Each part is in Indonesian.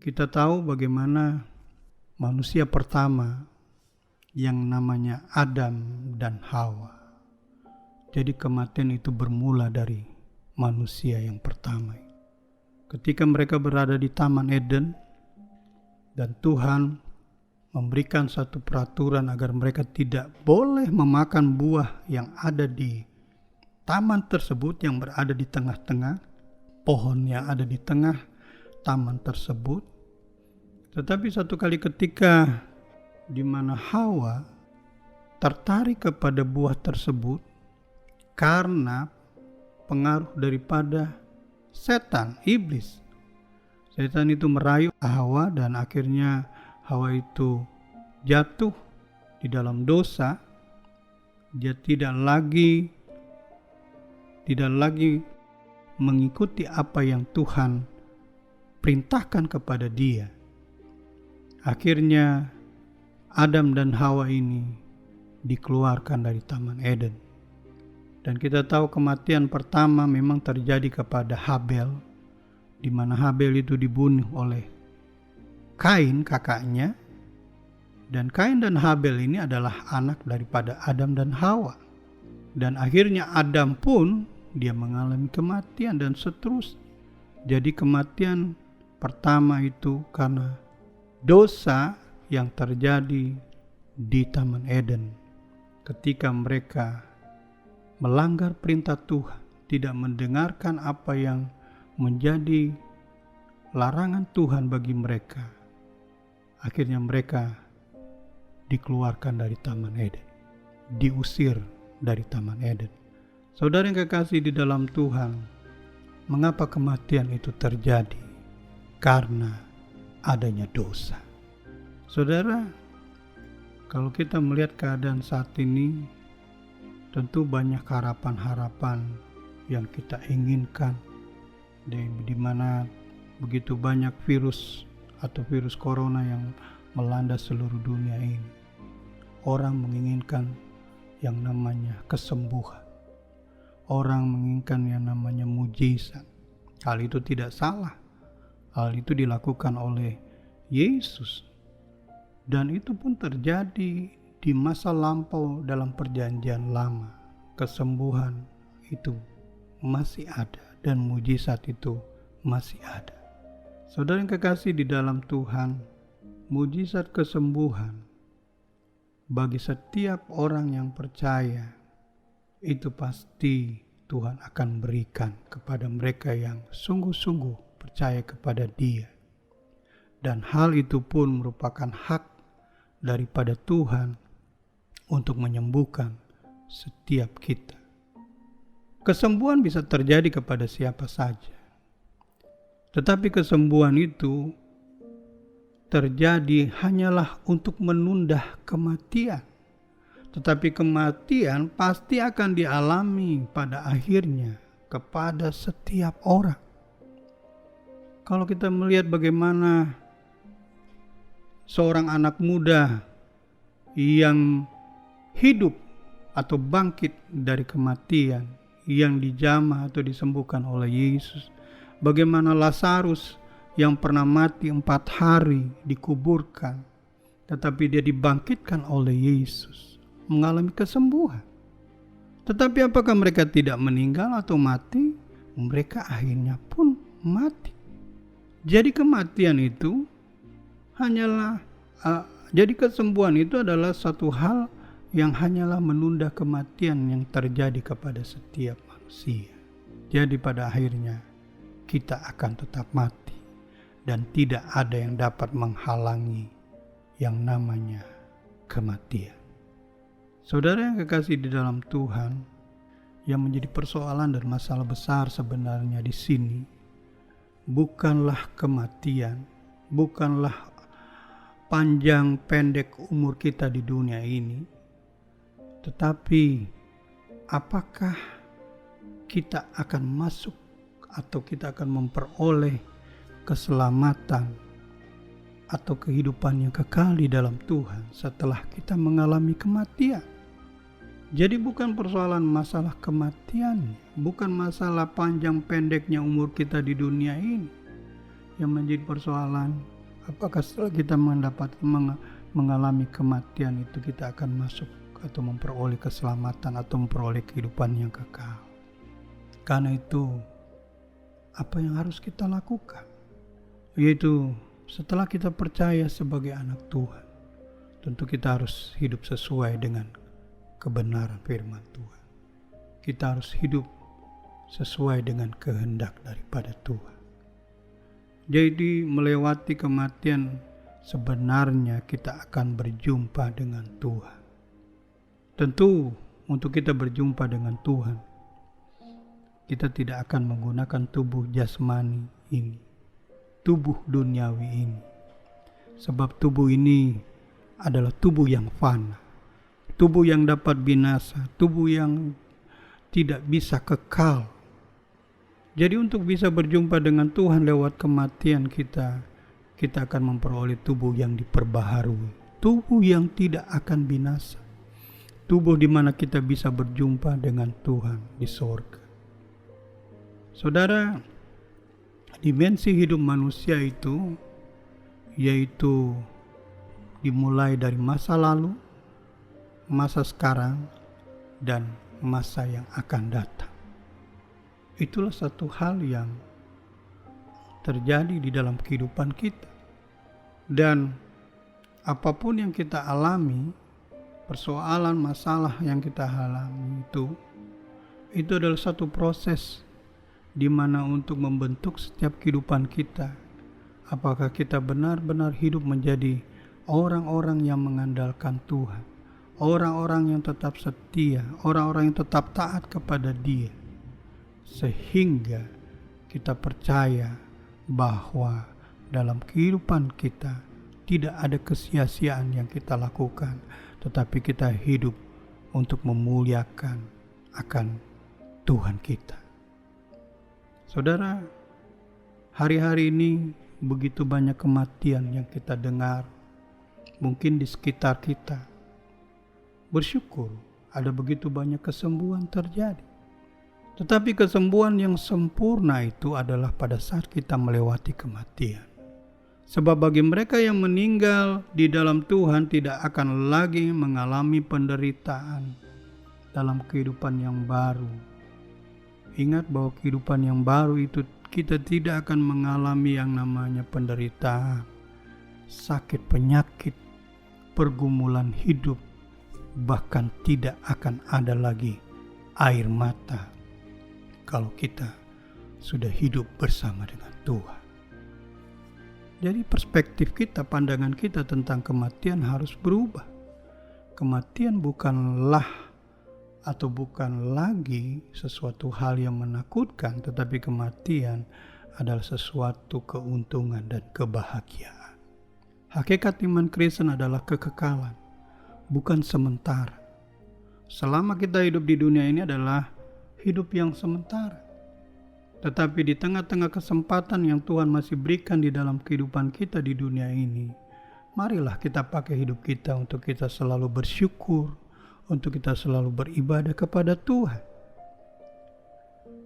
Kita tahu bagaimana manusia pertama yang namanya Adam dan Hawa. Jadi kematian itu bermula dari manusia yang pertama. Ketika mereka berada di Taman Eden dan Tuhan memberikan satu peraturan agar mereka tidak boleh memakan buah yang ada di taman tersebut yang berada di tengah-tengah, pohon yang ada di tengah taman tersebut. Tetapi satu kali ketika di mana Hawa tertarik kepada buah tersebut karena pengaruh daripada setan, iblis. Setan itu merayu Hawa dan akhirnya Hawa itu jatuh di dalam dosa. Dia tidak lagi mengikuti apa yang Tuhan perintahkan kepada dia. Akhirnya Adam dan Hawa ini dikeluarkan dari Taman Eden. Dan kita tahu kematian pertama memang terjadi kepada Habel, di mana Habel itu dibunuh oleh Kain kakaknya. Dan Kain dan Habel ini adalah anak daripada Adam dan Hawa. Dan akhirnya Adam pun dia mengalami kematian dan seterusnya. Jadi kematian pertama itu karena dosa yang terjadi di Taman Eden. Ketika mereka melanggar perintah Tuhan, tidak mendengarkan apa yang menjadi larangan Tuhan bagi mereka. Akhirnya mereka dikeluarkan dari Taman Eden, diusir dari Taman Eden. Saudara yang kekasih di dalam Tuhan, mengapa kematian itu terjadi? Karena adanya dosa. Saudara, kalau kita melihat keadaan saat ini, tentu banyak harapan-harapan yang kita inginkan, di mana begitu banyak virus atau virus corona yang melanda seluruh dunia ini. Orang menginginkan yang namanya kesembuhan. Orang menginginkan yang namanya mujizat. Hal itu tidak salah. Hal itu dilakukan oleh Yesus. Dan itu pun terjadi di masa lampau dalam perjanjian lama. Kesembuhan itu masih ada dan mujizat itu masih ada. Saudara yang kekasih di dalam Tuhan, mujizat kesembuhan bagi setiap orang yang percaya itu pasti Tuhan akan berikan kepada mereka yang sungguh-sungguh percaya kepada Dia. Dan hal itu pun merupakan hak daripada Tuhan untuk menyembuhkan setiap kita. Kesembuhan bisa terjadi kepada siapa saja. Tetapi kesembuhan itu terjadi hanyalah untuk menunda kematian. Tetapi kematian pasti akan dialami pada akhirnya kepada setiap orang. Kalau kita melihat bagaimana seorang anak muda yang hidup atau bangkit dari kematian, yang dijamah atau disembuhkan oleh Yesus. Bagaimana Lazarus yang pernah mati 4 hari dikuburkan, tetapi dia dibangkitkan oleh Yesus, mengalami kesembuhan. Tetapi apakah mereka tidak meninggal atau mati? Mereka akhirnya pun mati. Jadi kematian itu hanyalah jadi kesembuhan itu adalah satu hal yang hanyalah menunda kematian yang terjadi kepada setiap manusia. Jadi pada akhirnya kita akan tetap mati dan tidak ada yang dapat menghalangi yang namanya kematian. Saudara yang kekasih di dalam Tuhan, yang menjadi persoalan dan masalah besar sebenarnya di sini bukanlah kematian, bukanlah panjang pendek umur kita di dunia ini, tetapi apakah kita akan masuk atau kita akan memperoleh keselamatan atau kehidupan yang kekal di dalam Tuhan setelah kita mengalami kematian. Jadi bukan persoalan masalah kematian, bukan masalah panjang pendeknya umur kita di dunia ini. Yang menjadi persoalan Apakah setelah kita mengalami kematian itu kita akan masuk atau memperoleh keselamatan atau memperoleh kehidupan yang kekal? Karena itu, apa yang harus kita lakukan? Yaitu setelah kita percaya sebagai anak Tuhan, tentu kita harus hidup sesuai dengan kebenaran firman Tuhan. Kita harus hidup sesuai dengan kehendak daripada Tuhan. Jadi melewati kematian sebenarnya kita akan berjumpa dengan Tuhan. Tentu untuk kita berjumpa dengan Tuhan, kita tidak akan menggunakan tubuh jasmani ini, tubuh duniawi ini. Sebab tubuh ini adalah tubuh yang fana, tubuh yang dapat binasa, tubuh yang tidak bisa kekal. Jadi untuk bisa berjumpa dengan Tuhan lewat kematian kita akan memperoleh tubuh yang diperbaharui, tubuh yang tidak akan binasa, tubuh di mana kita bisa berjumpa dengan Tuhan di sorga. Saudara, dimensi hidup manusia itu yaitu dimulai dari masa lalu, masa sekarang, dan masa yang akan datang. Itulah satu hal yang terjadi di dalam kehidupan kita. Dan apapun yang kita alami, persoalan, masalah yang kita alami itu adalah satu proses di mana untuk membentuk setiap kehidupan kita. Apakah kita benar-benar hidup menjadi orang-orang yang mengandalkan Tuhan, orang-orang yang tetap setia, orang-orang yang tetap taat kepada Dia, sehingga kita percaya bahwa dalam kehidupan kita tidak ada kesia-siaan yang kita lakukan, tetapi kita hidup untuk memuliakan akan Tuhan kita. Saudara, hari-hari ini begitu banyak kematian yang kita dengar, mungkin di sekitar kita. Bersyukur ada begitu banyak kesembuhan terjadi. Tetapi kesembuhan yang sempurna itu adalah pada saat kita melewati kematian. Sebab bagi mereka yang meninggal di dalam Tuhan tidak akan lagi mengalami penderitaan dalam kehidupan yang baru. Ingat bahwa kehidupan yang baru itu kita tidak akan mengalami yang namanya penderitaan, sakit penyakit, pergumulan hidup, bahkan tidak akan ada lagi air mata kalau kita sudah hidup bersama dengan Tuhan. Jadi perspektif kita, pandangan kita tentang kematian harus berubah. Kematian bukanlah atau bukan lagi sesuatu hal yang menakutkan, tetapi kematian adalah sesuatu keuntungan dan kebahagiaan. Hakikat iman Kristen adalah kekekalan, bukan sementara. Selama kita hidup di dunia ini adalah hidup yang sementara. Tetapi di tengah-tengah kesempatan yang Tuhan masih berikan di dalam kehidupan kita di dunia ini, marilah kita pakai hidup kita untuk kita selalu bersyukur, untuk kita selalu beribadah kepada Tuhan.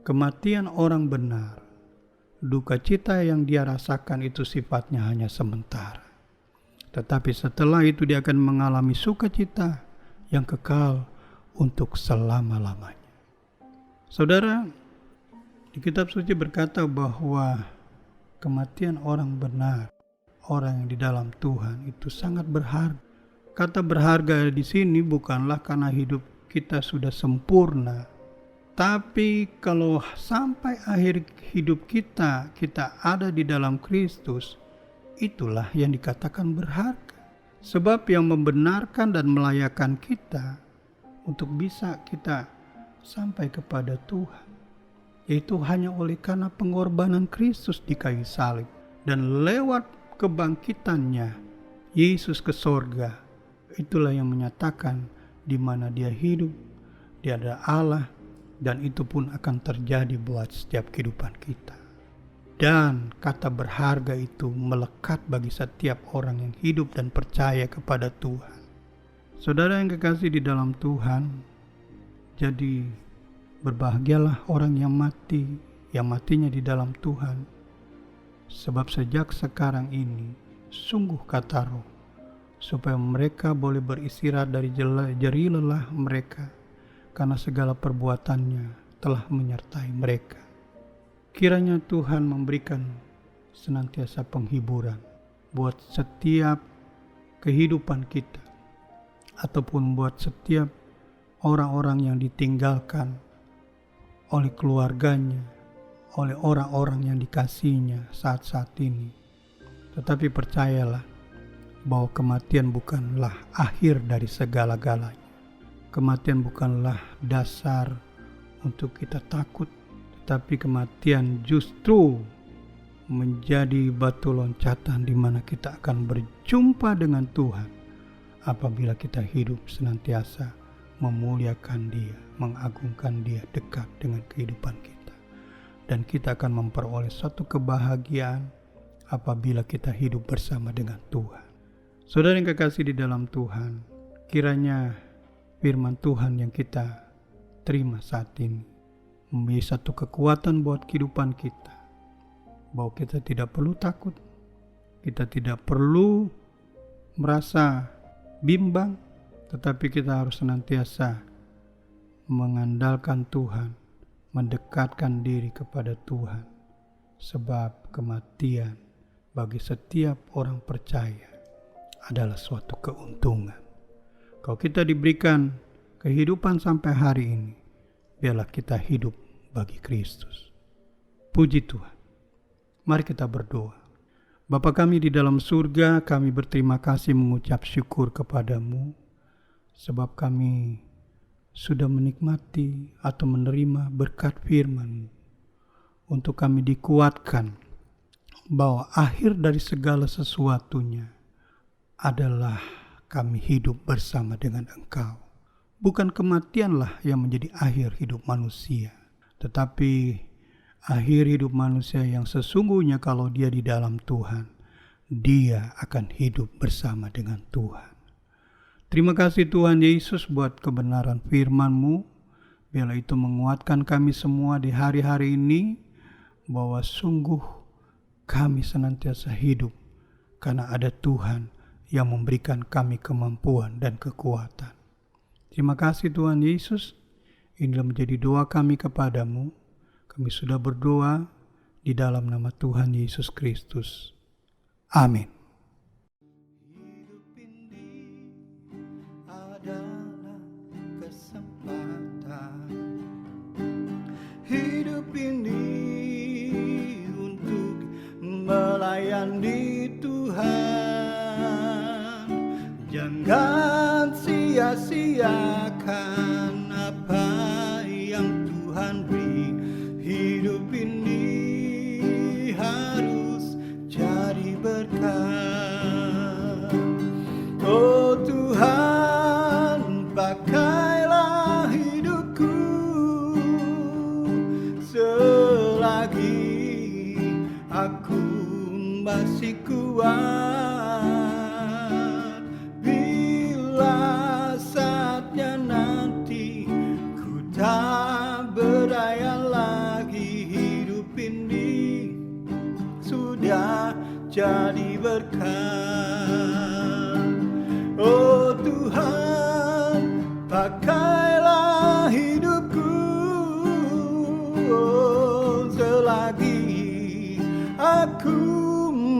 Kematian orang benar, duka cita yang dia rasakan itu sifatnya hanya sementara. Tetapi setelah itu dia akan mengalami sukacita yang kekal untuk selama-lamanya. Saudara, di kitab suci berkata bahwa kematian orang benar, orang yang di dalam Tuhan itu sangat berharga. Kata berharga di sini bukanlah karena hidup kita sudah sempurna, tapi kalau sampai akhir hidup kita ada di dalam Kristus, itulah yang dikatakan berharga. Sebab yang membenarkan dan melayakkan kita untuk bisa kita sampai kepada Tuhan, yaitu hanya oleh karena pengorbanan Kristus di kayu salib. Dan lewat kebangkitannya Yesus ke sorga, itulah yang menyatakan di mana dia hidup, dia adalah Allah, dan itu pun akan terjadi buat setiap kehidupan kita. Dan kata berharga itu melekat bagi setiap orang yang hidup dan percaya kepada Tuhan. Saudara yang kekasih di dalam Tuhan, jadi berbahagialah orang yang matinya di dalam Tuhan. Sebab sejak sekarang ini sungguh kata Roh, supaya mereka boleh beristirahat dari jerih lelah mereka, karena segala perbuatannya telah menyertai mereka. Kiranya Tuhan memberikan senantiasa penghiburan buat setiap kehidupan kita, ataupun buat setiap orang-orang yang ditinggalkan oleh keluarganya, oleh orang-orang yang dikasihinya saat-saat ini. Tetapi percayalah bahwa kematian bukanlah akhir dari segala-galanya. Kematian bukanlah dasar untuk kita takut, tetapi kematian justru menjadi batu loncatan di mana kita akan berjumpa dengan Tuhan apabila kita hidup senantiasa memuliakan Dia, mengagungkan Dia, dekat dengan kehidupan kita. Dan kita akan memperoleh suatu kebahagiaan apabila kita hidup bersama dengan Tuhan. Saudara yang kekasih di dalam Tuhan, kiranya firman Tuhan yang kita terima saat ini menjadi satu kekuatan buat kehidupan kita, bahwa kita tidak perlu takut, kita tidak perlu merasa bimbang, tetapi kita harus senantiasa mengandalkan Tuhan, mendekatkan diri kepada Tuhan, sebab kematian bagi setiap orang percaya adalah suatu keuntungan. Kalau kita diberikan kehidupan sampai hari ini, biarlah kita hidup bagi Kristus. Puji Tuhan. Mari kita berdoa. Bapa kami di dalam surga, kami berterima kasih mengucap syukur kepadamu, sebab kami sudah menikmati atau menerima berkat firman-Mu, untuk kami dikuatkan bahwa akhir dari segala sesuatunya adalah kami hidup bersama dengan Engkau. Bukan kematianlah yang menjadi akhir hidup manusia, tetapi akhir hidup manusia yang sesungguhnya kalau dia di dalam Tuhan, dia akan hidup bersama dengan Tuhan. Terima kasih Tuhan Yesus buat kebenaran firman-Mu. Biarlah itu menguatkan kami semua di hari-hari ini, bahwa sungguh kami senantiasa hidup karena ada Tuhan yang memberikan kami kemampuan dan kekuatan. Terima kasih Tuhan Yesus. Inilah menjadi doa kami kepadamu. Kami sudah berdoa di dalam nama Tuhan Yesus Kristus. Amin. Hidup ini adalah kesempatan. Hidup ini untuk melayani Tuhan. Jangan sia-siakan apa yang Tuhan beri. Hidup ini harus jadi berkat. Oh Tuhan, pakailah hidupku selagi aku masih kuat. Bila saatnya nanti ku tak berdaya lagi, hidup ini sudah jadi berkat. Oh Tuhan, pakailah hidupku selagi aku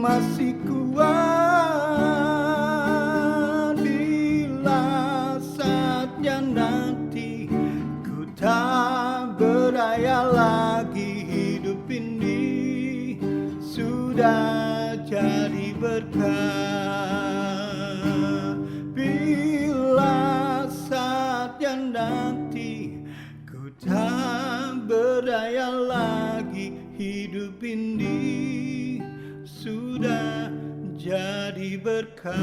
masih kuat. Bila saatnya nanti ku tak berdaya lagi, hidup ini sudah jadi berkat. Bila saatnya nanti ku tak berdaya lagi, hidup ini sudah jadi berkat.